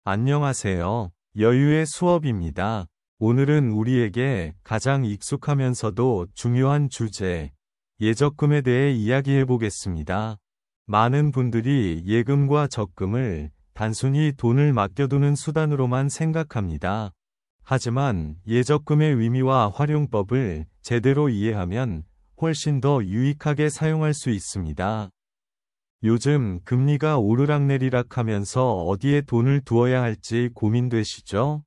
안녕하세요. 여유의 수업입니다. 오늘은 우리에게 가장 익숙하면서도 중요한 주제, 예적금에 대해 이야기해 보겠습니다. 많은 분들이 예금과 적금을 단순히 돈을 맡겨두는 수단으로만 생각합니다. 하지만 예적금의 의미와 활용법을 제대로 이해하면 훨씬 더 유익하게 사용할 수 있습니다. 요즘 금리가 오르락내리락 하면서 어디에 돈을 두어야 할지 고민되시죠?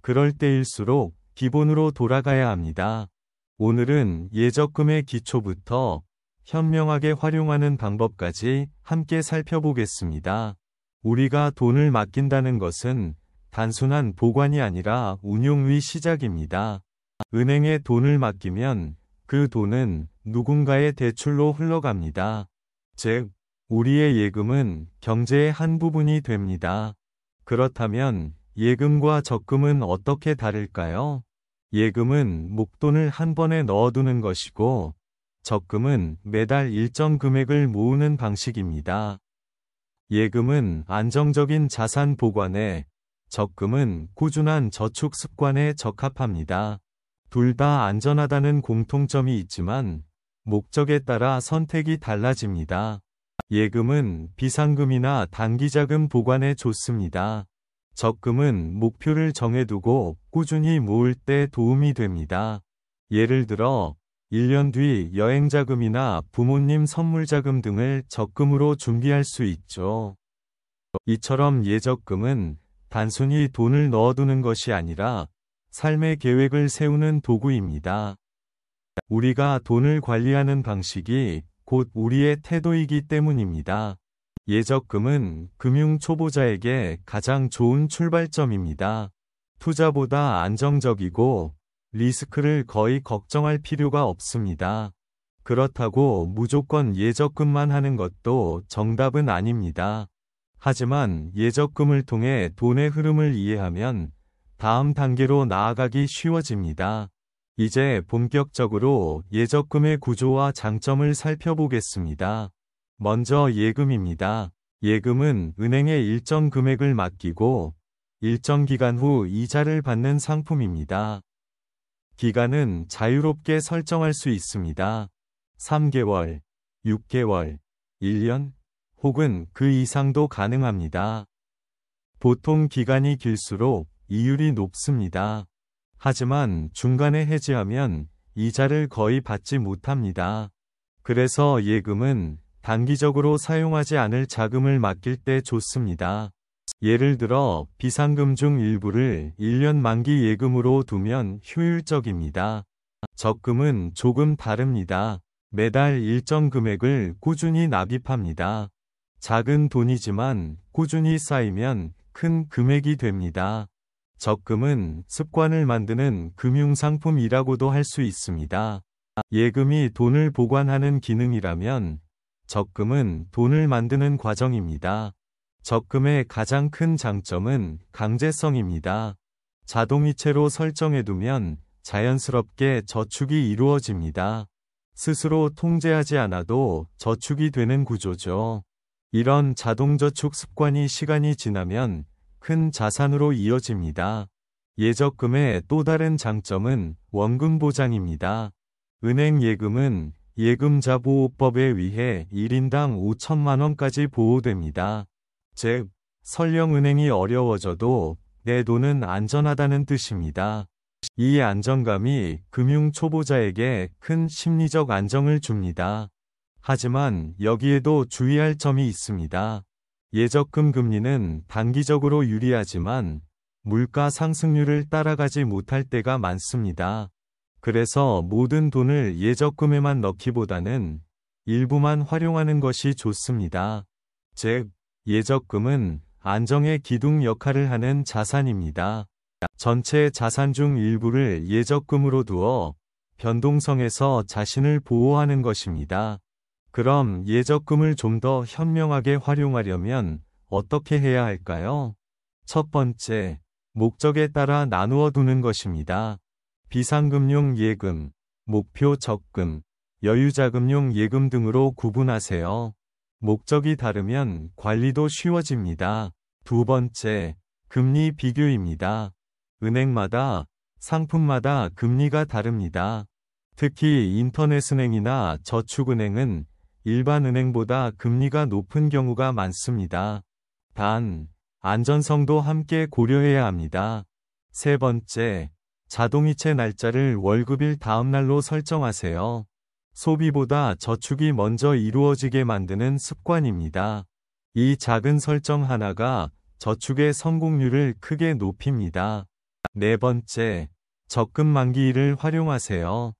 그럴 때일수록 기본으로 돌아가야 합니다. 오늘은 예적금의 기초부터 현명하게 활용하는 방법까지 함께 살펴보겠습니다. 우리가 돈을 맡긴다는 것은 단순한 보관이 아니라 운용의 시작입니다. 은행에 돈을 맡기면 그 돈은 누군가의 대출로 흘러갑니다. 즉, 우리의 예금은 경제의 한 부분이 됩니다. 그렇다면 예금과 적금은 어떻게 다를까요? 예금은 목돈을 한 번에 넣어두는 것이고, 적금은 매달 일정 금액을 모으는 방식입니다. 예금은 안정적인 자산 보관에, 적금은 꾸준한 저축 습관에 적합합니다. 둘 다 안전하다는 공통점이 있지만, 목적에 따라 선택이 달라집니다. 예금은 비상금이나 단기자금 보관에 좋습니다. 적금은 목표를 정해두고 꾸준히 모을 때 도움이 됩니다. 예를 들어 1년 뒤 여행자금이나 부모님 선물자금 등을 적금으로 준비할 수 있죠. 이처럼 예적금은 단순히 돈을 넣어두는 것이 아니라 삶의 계획을 세우는 도구입니다. 우리가 돈을 관리하는 방식이 곧 우리의 태도이기 때문입니다. 예적금은 금융 초보자에게 가장 좋은 출발점입니다. 투자보다 안정적이고 리스크를 거의 걱정할 필요가 없습니다. 그렇다고 무조건 예적금만 하는 것도 정답은 아닙니다. 하지만 예적금을 통해 돈의 흐름을 이해하면 다음 단계로 나아가기 쉬워집니다. 이제 본격적으로 예적금의 구조와 장점을 살펴보겠습니다. 먼저 예금입니다. 예금은 은행에 일정 금액을 맡기고 일정 기간 후 이자를 받는 상품입니다. 기간은 자유롭게 설정할 수 있습니다. 3개월, 6개월, 1년, 혹은 그 이상도 가능합니다. 보통 기간이 길수록 이율이 높습니다. 하지만 중간에 해지하면 이자를 거의 받지 못합니다. 그래서 예금은 단기적으로 사용하지 않을 자금을 맡길 때 좋습니다. 예를 들어 비상금 중 일부를 1년 만기 예금으로 두면 효율적입니다. 적금은 조금 다릅니다. 매달 일정 금액을 꾸준히 납입합니다. 작은 돈이지만 꾸준히 쌓이면 큰 금액이 됩니다. 적금은 습관을 만드는 금융상품이라고도 할 수 있습니다. 예금이 돈을 보관하는 기능이라면 적금은 돈을 만드는 과정입니다. 적금의 가장 큰 장점은 강제성입니다. 자동이체로 설정해두면 자연스럽게 저축이 이루어집니다. 스스로 통제하지 않아도 저축이 되는 구조죠. 이런 자동저축 습관이 시간이 지나면 큰 자산으로 이어집니다. 예적금의 또 다른 장점은 원금 보장입니다. 은행 예금은 예금자 보호법에 의해 1인당 5천만 원까지 보호됩니다. 즉, 설령 은행이 어려워져도 내 돈은 안전하다는 뜻입니다. 이 안정감이 금융 초보자에게 큰 심리적 안정을 줍니다. 하지만 여기에도 주의할 점이 있습니다. 예적금 금리는 단기적으로 유리하지만 물가 상승률을 따라가지 못할 때가 많습니다. 그래서 모든 돈을 예적금에만 넣기보다는 일부만 활용하는 것이 좋습니다. 즉, 예적금은 안정의 기둥 역할을 하는 자산입니다. 전체 자산 중 일부를 예적금으로 두어 변동성에서 자신을 보호하는 것입니다. 그럼 예적금을 좀 더 현명하게 활용하려면 어떻게 해야 할까요? 첫 번째, 목적에 따라 나누어 두는 것입니다. 비상금용 예금, 목표 적금, 여유자금용 예금 등으로 구분하세요. 목적이 다르면 관리도 쉬워집니다. 두 번째, 금리 비교입니다. 은행마다, 상품마다 금리가 다릅니다. 특히 인터넷은행이나 저축은행은 일반 은행보다 금리가 높은 경우가 많습니다. 단, 안전성도 함께 고려해야 합니다. 세 번째, 자동이체 날짜를 월급일 다음 날로 설정하세요. 소비보다 저축이 먼저 이루어지게 만드는 습관입니다. 이 작은 설정 하나가 저축의 성공률을 크게 높입니다. 네 번째, 적금 만기일을 활용하세요.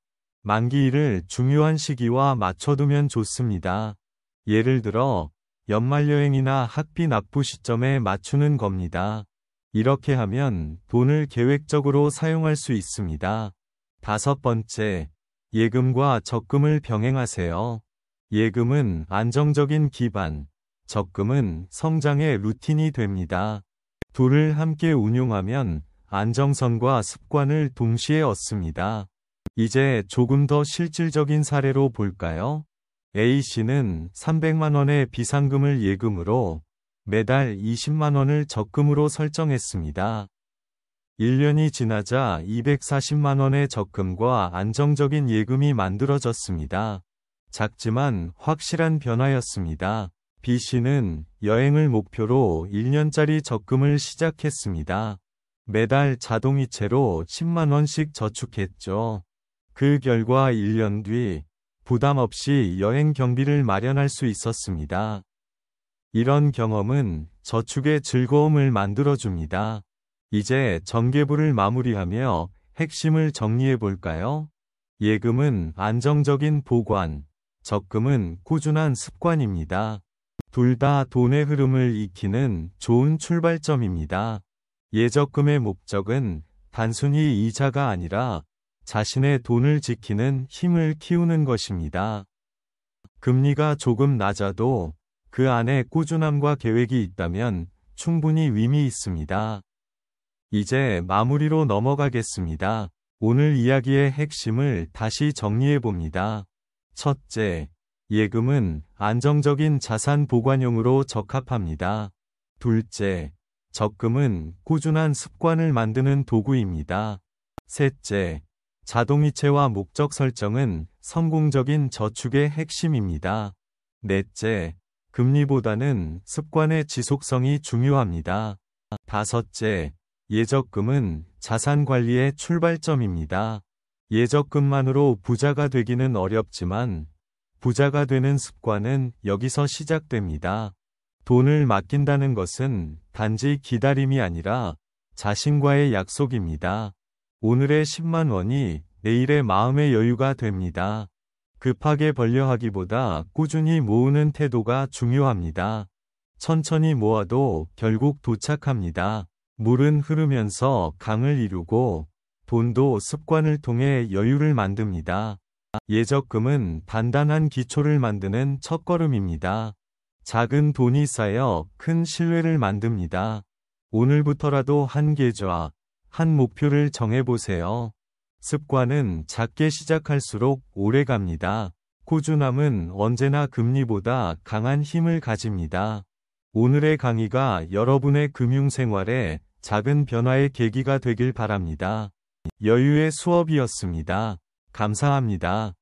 만기일을 중요한 시기와 맞춰두면 좋습니다. 예를 들어, 연말여행이나 학비 납부 시점에 맞추는 겁니다. 이렇게 하면 돈을 계획적으로 사용할 수 있습니다. 다섯 번째, 예금과 적금을 병행하세요. 예금은 안정적인 기반, 적금은 성장의 루틴이 됩니다. 둘을 함께 운용하면 안정성과 습관을 동시에 얻습니다. 이제 조금 더 실질적인 사례로 볼까요? A씨는 300만 원의 비상금을 예금으로 매달 20만 원을 적금으로 설정했습니다. 1년이 지나자 240만 원의 적금과 안정적인 예금이 만들어졌습니다. 작지만 확실한 변화였습니다. B씨는 여행을 목표로 1년짜리 적금을 시작했습니다. 매달 자동이체로 10만 원씩 저축했죠. 그 결과 1년 뒤 부담 없이 여행 경비를 마련할 수 있었습니다. 이런 경험은 저축의 즐거움을 만들어줍니다. 이제 전개부를 마무리하며 핵심을 정리해 볼까요? 예금은 안정적인 보관, 적금은 꾸준한 습관입니다. 둘 다 돈의 흐름을 익히는 좋은 출발점입니다. 예적금의 목적은 단순히 이자가 아니라 자신의 돈을 지키는 힘을 키우는 것입니다. 금리가 조금 낮아도 그 안에 꾸준함과 계획이 있다면 충분히 의미 있습니다. 이제 마무리로 넘어가겠습니다. 오늘 이야기의 핵심을 다시 정리해 봅니다. 첫째, 예금은 안정적인 자산 보관용으로 적합합니다. 둘째, 적금은 꾸준한 습관을 만드는 도구입니다. 셋째, 자동이체와 목적 설정은 성공적인 저축의 핵심입니다. 넷째, 금리보다는 습관의 지속성이 중요합니다. 다섯째, 예적금은 자산 관리의 출발점입니다. 예적금만으로 부자가 되기는 어렵지만 부자가 되는 습관은 여기서 시작됩니다. 돈을 맡긴다는 것은 단지 기다림이 아니라 자신과의 약속입니다. 오늘의 10만 원이 내일의 마음의 여유가 됩니다. 급하게 벌려 하기보다 꾸준히 모으는 태도가 중요합니다. 천천히 모아도 결국 도착합니다. 물은 흐르면서 강을 이루고 돈도 습관을 통해 여유를 만듭니다. 예적금은 단단한 기초를 만드는 첫걸음입니다. 작은 돈이 쌓여 큰 신뢰를 만듭니다. 오늘부터라도 한 계좌, 한 목표를 정해보세요. 습관은 작게 시작할수록 오래 갑니다. 꾸준함은 언제나 금리보다 강한 힘을 가집니다. 오늘의 강의가 여러분의 금융생활에 작은 변화의 계기가 되길 바랍니다. 여유의 수업이었습니다. 감사합니다.